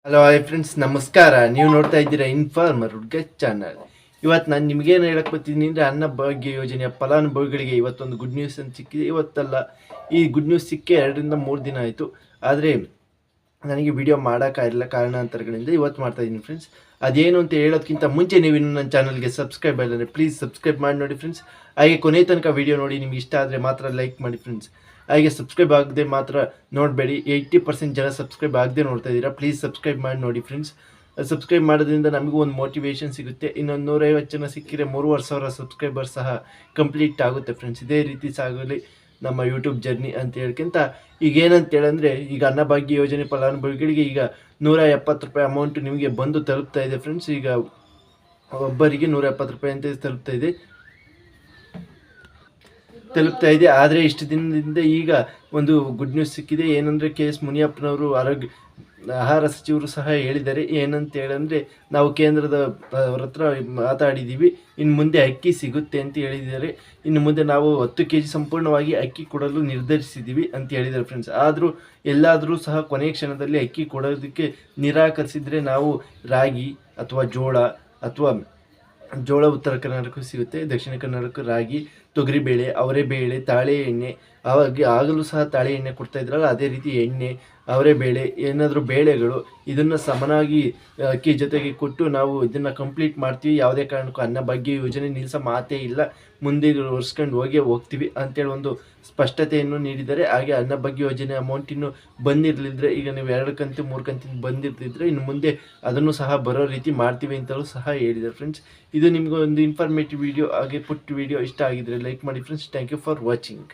Hello hi friends, ನಮಸ್ಕಾರ. ನೀವು ನೋಡ್ತಾ ಇದ್ದೀರಾ ಇನ್ಫಾರ್ಮರ್ ಹುಡ್ಗ ಚಾನಲ್. ಇವತ್ತು ನಾನು ನಿಮಗೇನು ಹೇಳಕ್ ಬರ್ತೀನಿ ಅಂದರೆ, ಅನ್ನಭಾಗ್ಯ ಯೋಜನೆಯ ಫಲಾನುಭವಿಗಳಿಗೆ ಇವತ್ತೊಂದು ಗುಡ್ ನ್ಯೂಸ್ ಅಂತ ಸಿಕ್ಕಿದೆ. ಇವತ್ತಲ್ಲ, ಈ ಗುಡ್ ನ್ಯೂಸ್ ಸಿಕ್ಕಿ 2-3 ದಿನ ಆಯಿತು. ಆದರೆ ನನಗೆ ವಿಡಿಯೋ ಮಾಡೋಕ್ಕಾಗಿಲ್ಲ ಕಾರಣಾಂತರಗಳಿಂದ. ಇವತ್ತು ಮಾಡ್ತಾ ಇದ್ದೀನಿ ಫ್ರೆಂಡ್ಸ್. ಅದೇನು ಅಂತ ಹೇಳೋದಕ್ಕಿಂತ ಮುಂಚೆ ನೀವು ಇನ್ನೂ ನನ್ನ ಚಾನಲ್ಗೆ ಸಬ್ಸ್ಕ್ರೈಬ್ ಆಗಿಲ್ಲ ಪ್ಲೀಸ್ ಸಬ್ಸ್ಕ್ರೈಬ್ ಮಾಡಿ ನೋಡಿ ಫ್ರೆಂಡ್ಸ್. ಹಾಗೆ ಕೊನೆ ತನಕ ವಿಡಿಯೋ ನೋಡಿ, ನಿಮ್ಗೆ ಇಷ್ಟ ಆದರೆ ಮಾತ್ರ ಲೈಕ್ ಮಾಡಿ ಫ್ರೆಂಡ್ಸ್. ಹಾಗೆ ಸಬ್ಸ್ಕ್ರೈಬ್ ಆಗದೆ ಮಾತ್ರ ನೋಡಬೇಡಿ. 80% ಜನ ಸಬ್ಸ್ಕ್ರೈಬ್ ಆಗದೆ ನೋಡ್ತಾ ಇದ್ದೀರಾ. ಪ್ಲೀಸ್ ಸಬ್ಸ್ಕ್ರೈಬ್ ಮಾಡಿ ನೋಡಿ ಫ್ರೆಂಡ್ಸ್. ಸಬ್ಸ್ಕ್ರೈಬ್ ಮಾಡೋದ್ರಿಂದ ನಮಗೂ ಒಂದು ಮೋಟಿವೇಶನ್ ಸಿಗುತ್ತೆ. ಇನ್ನೊಂದು 150 ಜನ ಸಿಕ್ಕಿದ್ರೆ 3,500 ಸಬ್ಸ್ಕ್ರೈಬರ್ ಸಹ ಕಂಪ್ಲೀಟ್ ಆಗುತ್ತೆ ಫ್ರೆಂಡ್ಸ್. ಇದೇ ರೀತಿ ಸಾಗಲಿ ನಮ್ಮ ಯೂಟ್ಯೂಬ್ ಜರ್ನಿ ಅಂತ ಹೇಳ್ಕೊಂತ, ಈಗ ಏನಂತ ಹೇಳಂದರೆ, ಈಗ ಅನ್ನಭಾಗ್ಯ ಯೋಜನೆ ಫಲಾನುಭವಿಗಳಿಗೆ ಈಗ 170 ರೂಪಾಯಿ ಅಮೌಂಟ್ ನಿಮಗೆ ಬಂದು ತಲುಪ್ತಾ ಇದೆ ಫ್ರೆಂಡ್ಸ್. ಈಗ ಒಬ್ಬರಿಗೆ 170 ರೂಪಾಯಿ ಅಂತ ತಲುಪ್ತಾ ಇದೆ. ಆದರೆ ಇಷ್ಟು ದಿನದಿಂದ ಈಗ ಒಂದು ಗುಡ್ ನ್ಯೂಸ್ ಸಿಕ್ಕಿದೆ. ಏನಂದರೆ, KS ಮುನಿಯಪ್ಪನವರು ಆಹಾರ ಸಚಿವರು ಸಹ ಹೇಳಿದ್ದಾರೆ. ಏನಂತ ಹೇಳಂದರೆ, ನಾವು ಕೇಂದ್ರದ ಅವ್ರ ಹತ್ರ ಮಾತಾಡಿದ್ದೀವಿ, ಇನ್ನು ಮುಂದೆ ಅಕ್ಕಿ ಸಿಗುತ್ತೆ ಅಂತ ಹೇಳಿದ್ದಾರೆ. ಇನ್ನು ಮುಂದೆ ನಾವು 10 kg ಸಂಪೂರ್ಣವಾಗಿ ಅಕ್ಕಿ ಕೊಡಲು ನಿರ್ಧರಿಸಿದ್ದೀವಿ ಅಂತ ಹೇಳಿದ್ದಾರೆ ಫ್ರೆಂಡ್ಸ್. ಆದರೂ ಎಲ್ಲಾದರೂ ಸಹ ಕೊನೆಯ ಕ್ಷಣದಲ್ಲಿ ಅಕ್ಕಿ ಕೊಡೋದಕ್ಕೆ ನಿರಾಕರಿಸಿದರೆ ನಾವು ರಾಗಿ ಅಥವಾ ಜೋಳ ಉತ್ತರ ಕರ್ನಾಟಕಕ್ಕೂ ಸಿಗುತ್ತೆ, ದಕ್ಷಿಣ ಕನ್ನಡಕ್ಕೂ ರಾಗಿ, ತೊಗರಿಬೇಳೆ, ಅವರೆಬೇಳೆ, ತಾಳೆ ಎಣ್ಣೆ, ಆಗಲೂ ಸಹ ತಾಳೆ ಎಣ್ಣೆ ಕೊಡ್ತಾ ಇದ್ರಲ್ಲ, ಅದೇ ರೀತಿ ಎಣ್ಣೆ, ಅವರೆಬೇಳೆ, ಏನಾದರೂ ಬೇಳೆಗಳು, ಇದನ್ನು ಸಮನಾಗಿ ಅಕ್ಕಿ ಜೊತೆಗೆ ಕೊಟ್ಟು ನಾವು ಇದನ್ನು ಕಂಪ್ಲೀಟ್ ಮಾಡ್ತೀವಿ. ಯಾವುದೇ ಕಾರಣಕ್ಕೂ ಅನ್ನಭಾಗ್ಯ ಯೋಜನೆ ನಿಲ್ಲಿಸೋ ಮಾತೇ ಇಲ್ಲ, ಮುಂದೆ ವರ್ಷಕೊಂಡು ಹೋಗ್ತೀವಿ ಅಂತೇಳಿ ಒಂದು ಸ್ಪಷ್ಟತೆಯನ್ನು ನೀಡಿದ್ದಾರೆ. ಹಾಗೆ ಅನ್ನಭಾಗ್ಯ ಯೋಜನೆ ಅಮೌಂಟ್ ಇನ್ನೂ ಬಂದಿರಲಿದ್ರೆ, ಈಗ ನೀವು 2 ಕಂತು 3 ಕಂತಿನ ಬಂದಿರ್ತಿದ್ರೆ, ಇನ್ನು ಮುಂದೆ ಅದನ್ನು ಸಹ ಬರೋ ರೀತಿ ಮಾಡ್ತೀವಿ ಅಂತಲೂ ಸಹ ಹೇಳಿದ್ದಾರೆ ಫ್ರೆಂಡ್ಸ್. ಇದು ನಿಮಗೆ ಒಂದು ಇನ್ಫಾರ್ಮೇಟಿವ್ ವಿಡಿಯೋ, ಹಾಗೆ ಪುಟ್ಟ ವಿಡಿಯೋ ಇಷ್ಟ ಆಗಿದ್ರೆ ಲೈಕ್ ಮಾಡಿ friends. Thank you for watching.